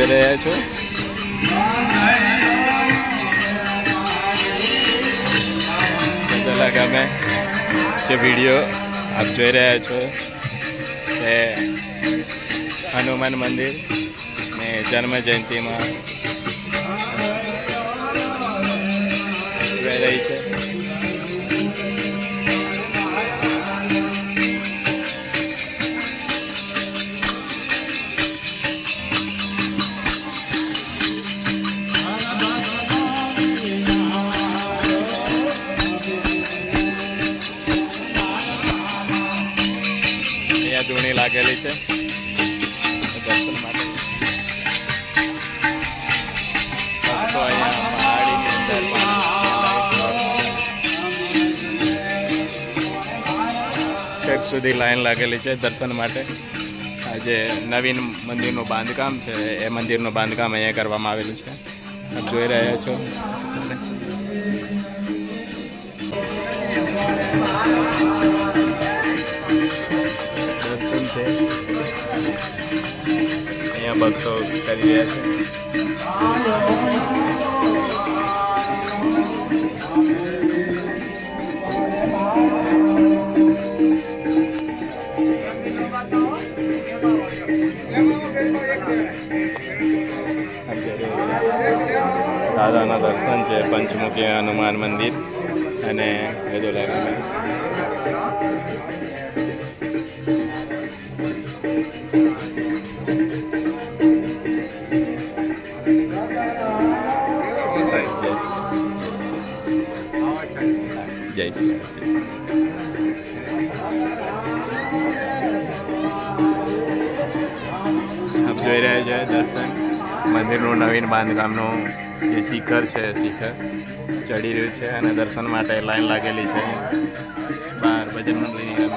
જોઈ રહ્યા છો પેલા ગમે જે વિડીયો આપ જોઈ રહ્યા છો તે હનુમાન મંદિર ને જન્મ જયંતિમાં જોઈ રહી છે. ધૂણી લાગેલી છે દર્શન માટે. ભક્તો અહીંયા પહાડીની અંદર છેક સુધી લાઈન લાગેલી છે દર્શન માટે. આજે નવીન મંદિરનું બાંધકામ છે એ મંદિરનું બાંધકામ અહીંયા કરવામાં આવેલું છે આપ જોઈ રહ્યા છો. દર્શન છે અહીંયા ભક્તો કરી રહ્યા છે. દાદાના દર્શન છે પંચમુખી હનુમાન મંદિર અને વેદોલામાં. જય શ્રી આપ જોઈ રહ્યા છે દર્શન મંદિરનું નવીન બાંધકામનું જે શિખર છે શિખર ચડી રહ્યું છે અને દર્શન માટે લાઈન લાગેલી છે. બહાર ભજન મંડળીની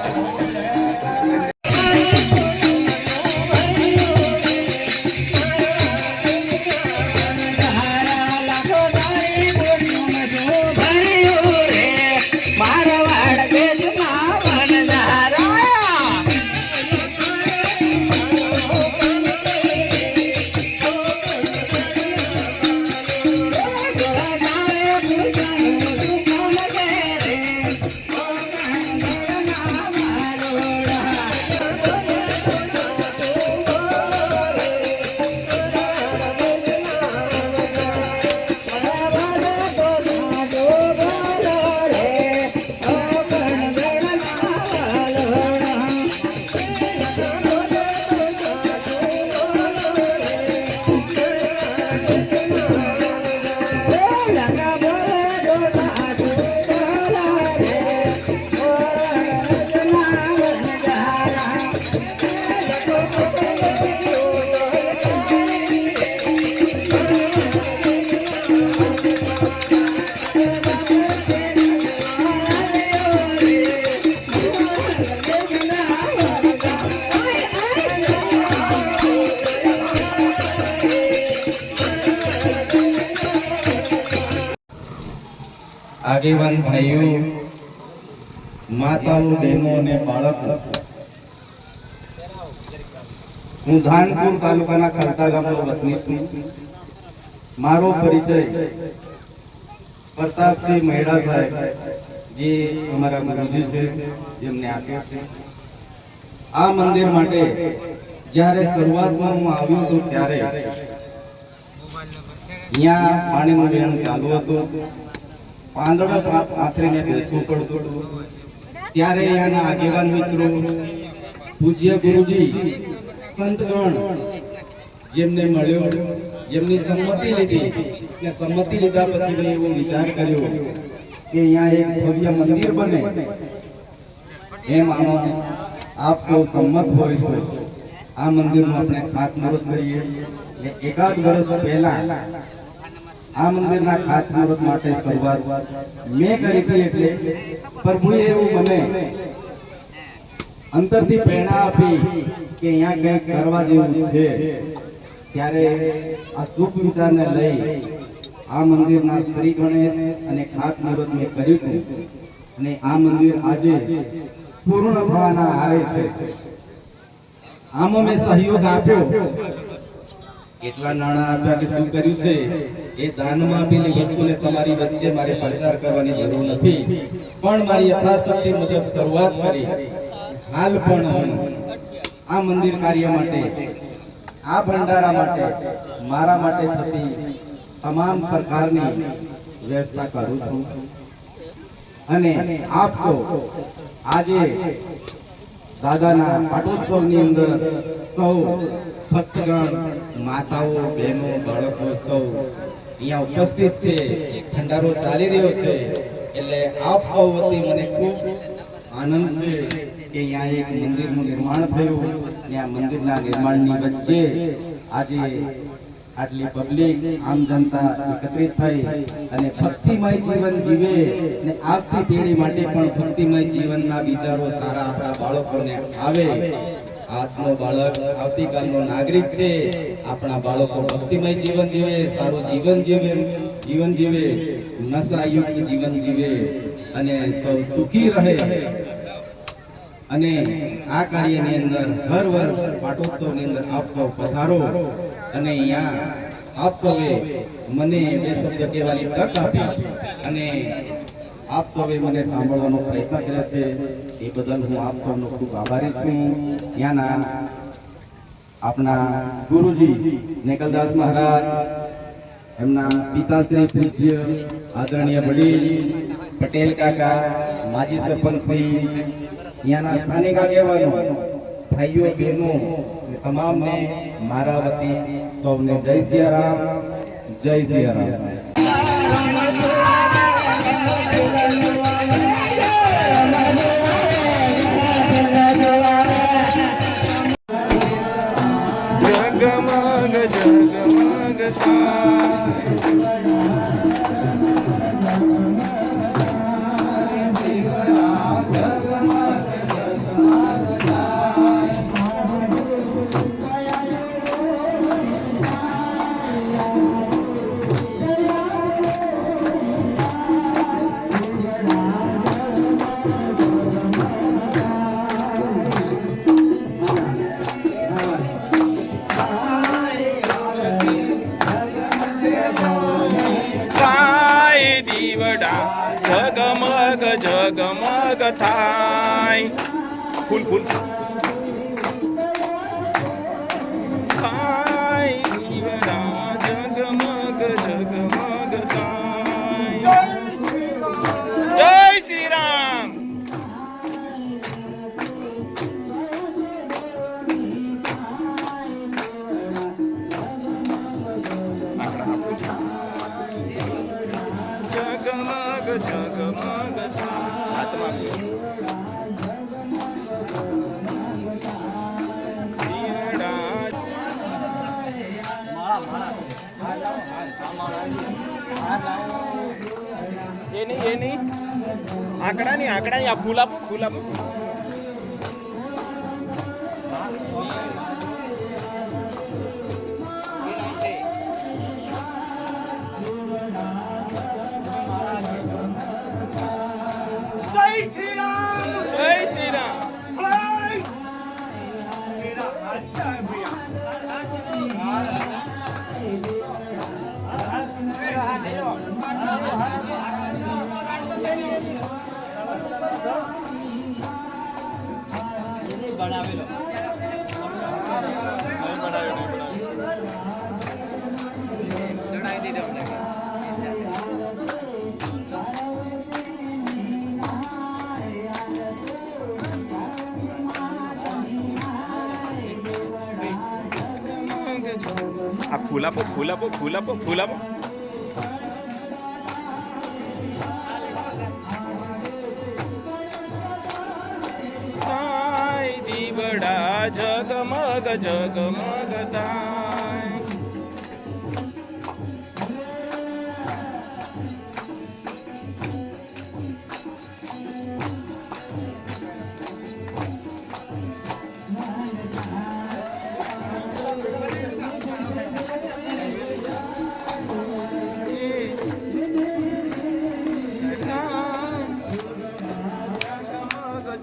આગેવાન ભાઈઓ, માતાઓ, બહેનો અને બાળકો, હું ધાનપુર તાલુકાના ખરતા ગામનો વતની છું. મારો પરિચય પ્રતાપસિંહ મહેડા સાહેબ જે અમારા ગુરુજી છે જેમને આપ્યો છે. આ મંદિર માટે જ્યારે શરૂઆતમાં હું આવ્યો હતો ત્યારે અહીંયા પાણીનું વહેણ ચાલુ હતું. પાંદડો પાથરીને બેસવું પડતું. ત્યારે અહીંયાના આગેવાન મિત્રો, પૂજ્ય ગુરુજી, સંતગણ જેમને મળ્યો, જેમની સંમતિ લીધી કે સંમતિ લીધા પછી મેં એવો વિચાર કર્યો કે અહીંયા એક ભવ્ય મંદિર બને. એમ આમાં આપ સૌ સંમત હોય તો આ મંદિરનું આપણે ખાતમુહૂર્ત કરીએ. એકાદ વર્ષ પહેલા આ મંદિરના ખાતમુહૂર્ત માટે શરૂઆત મેં કરી હતી. એટલે પ્રભુએ એવું મને અંતરથી પ્રેરણા આપી કે અહીંયા કંઈક કરવા જેવું છે. ત્યારે આ શુભ વિચારને લઈ આ મંદિરના શ્રી ગણેશ અને ખાતમુહૂર્ત મેં કર્યું હતું અને આ મંદિર આજે પૂર્ણ થવાના આરે છે. આમાં મેં સહયોગ આપ્યો કેટલા નાણાં આપ્યા કે શું કર્યું છે એ દાનમાં આપેલી વસ્તુને તમારી વચ્ચે મારે પ્રચાર કરવાની જરૂર નથી, પણ મારી યથાશક્તિ મુજબ શરૂઆત કરી. હાલ પણ હું આ મંદિર કાર્ય માટે, આ ભંડારા માટે, મારા માટે થતી તમામ પ્રકારની વ્યવસ્થા કરું છું. અને આપ સૌ આજે દાદાના પાટોત્સવની અંદર સૌ ભક્તગણ, માતાઓ, બહેનો, બાળકો સૌ અહીંયા ઉપસ્થિત છે. ભંડારો ચાલી રહ્યો છે એટલે આપ સૌ વતી મને ખૂબ આનંદ છે કે અહીંયા એક મંદિરનું નિર્માણ થયું અને આ મંદિરના નિર્માણની વચ્ચે આજે આટલી પબ્લિક, આમ જનતા એકત્રિત થઈ અને ભક્તિમય જીવન જીવે અને આવતી પેઢી માટે પણ ભક્તિમય જીવનના વિચારો સારા આપણા બાળકોને આવે. આજનો બાળક આવતીકાલનો નાગરિક છે. આપણા બાળકો ભક્તિમય જીવન જીવે, સારું જીવન જીવે, નશાયુક્ત જીવન જીવે અને સૌ સુખી રહે. અને આ કાર્યની અંદર હર વર્ષ પાટોત્સવની અંદર આપ સૌ પધારો અને અહીંયા આપ સૌએ મને બે શબ્દ કહેવાની તક આપી અને આપ સૌએ મને સાંભળવાનો પ્રયત્ન કર્યો છે એ બદલ હું આપ સૌનો ખૂબ આભારી છું. ત્યાંના આપણા ગુરુજી નેકલદાસ મહારાજ, એમના પિતાશ્રી પૂજ્ય આદરણીય વડીલ પટેલ કાકા, માજી સરપંચ શ્રી, ત્યાંના સ્થાનિક આગેવાનો, ભાઈઓ બહેનો તમામને મારા વતી સૌને જય સિયારામ, જય સિયારામ. જગમગ જગમગ થાય જગમગ જગમગ થાય. ફૂલ ફૂલ થાય દીવડા, જગમગ જગમગ થાય. જય શ્રી રામ. જગમગ જગમગ હાથમાં એની આંકડાની આ ફૂલ આપો, ફૂલ આપો. જય શ્રી રામ, જય શ્રી રામ. બનાવેલો ચડાવી દીધો. આ ફૂલ આપો, ફૂલ આપો, ફૂલ આપો, ફૂલ આપો. દીવડા જગમગ જગમગ થાય.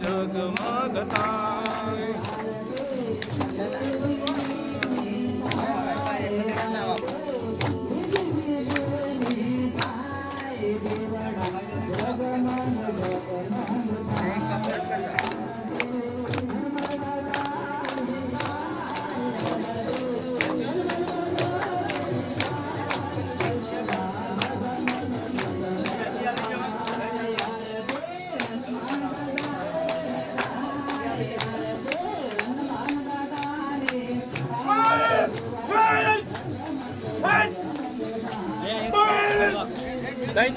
જગમગ થાય. તઈ